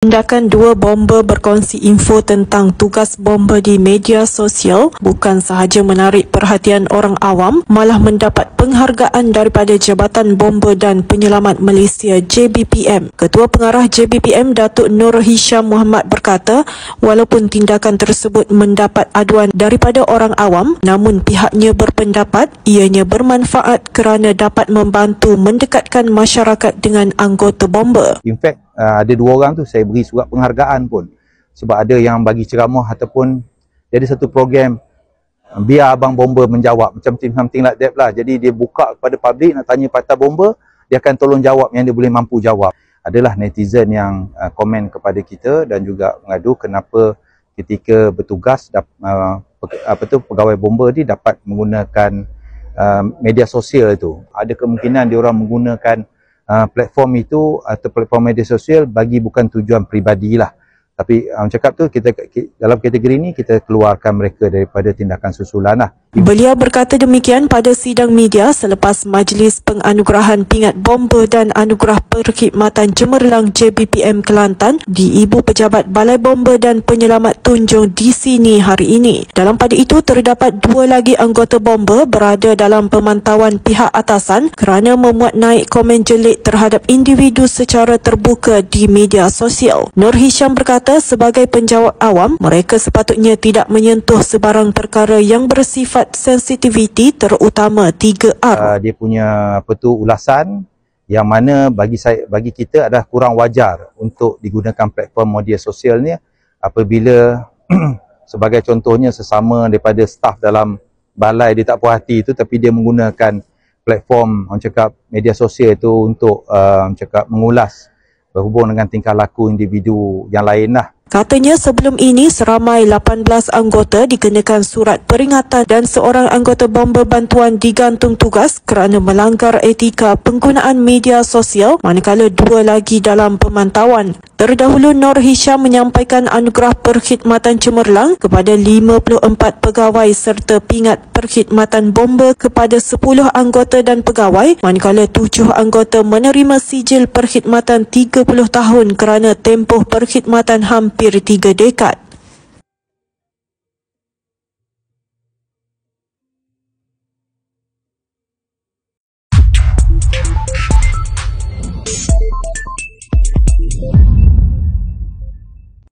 Tindakan dua bomber berkongsi info tentang tugas bomber di media sosial bukan sahaja menarik perhatian orang awam, malah mendapat penghargaan daripada Jabatan Bomber dan Penyelamat Malaysia JBPM. Ketua Pengarah JBPM Datuk Nur Hisham Muhammad berkata, walaupun tindakan tersebut mendapat aduan daripada orang awam, namun pihaknya berpendapat ianya bermanfaat kerana dapat membantu mendekatkan masyarakat dengan anggota bomber. In fact, ada dua orang tu saya beri surat penghargaan pun, sebab ada yang bagi ceramah ataupun jadi satu program biar abang bomber menjawab, macam something like that lah. Jadi dia buka kepada publik, nak tanya patah bomber, dia akan tolong jawab yang dia boleh mampu jawab. Adalah netizen yang komen kepada kita dan juga mengadu kenapa ketika bertugas pegawai bomber ni dapat menggunakan media sosial itu. Ada kemungkinan dia orang menggunakan platform itu atau platform media sosial bagi bukan tujuan peribadi lah. Tapi cakap tu, kita dalam kategori ni kita keluarkan mereka daripada tindakan susulan lah. Beliau berkata demikian pada sidang media selepas Majlis Penganugerahan Pingat Bomber dan Anugerah Perkhidmatan Cemerlang JBPM Kelantan di Ibu Pejabat Balai Bomber dan Penyelamat Tunjung di sini hari ini. Dalam pada itu terdapat dua lagi anggota bomber berada dalam pemantauan pihak atasan kerana memuat naik komen jelek terhadap individu secara terbuka di media sosial. Nur Hisham berkata, sebagai penjawat awam, mereka sepatutnya tidak menyentuh sebarang perkara yang bersifat sensitiviti, terutama 3R. Dia punya ulasan yang mana bagi kita adalah kurang wajar untuk digunakan platform media sosial ni apabila sebagai contohnya sesama daripada staf dalam balai dia tak puas hati itu, tapi dia menggunakan platform media sosial itu untuk mengulas berhubung dengan tingkah laku individu yang lain lah. Katanya sebelum ini seramai 18 anggota dikenakan surat peringatan dan seorang anggota bomber bantuan digantung tugas kerana melanggar etika penggunaan media sosial, manakala dua lagi dalam pemantauan. Terdahulu Nur Hisham menyampaikan anugerah perkhidmatan cemerlang kepada 54 pegawai serta pingat perkhidmatan bomber kepada 10 anggota dan pegawai, manakala 7 anggota menerima sijil perkhidmatan 30 tahun kerana tempoh perkhidmatan hampir 3 dekad.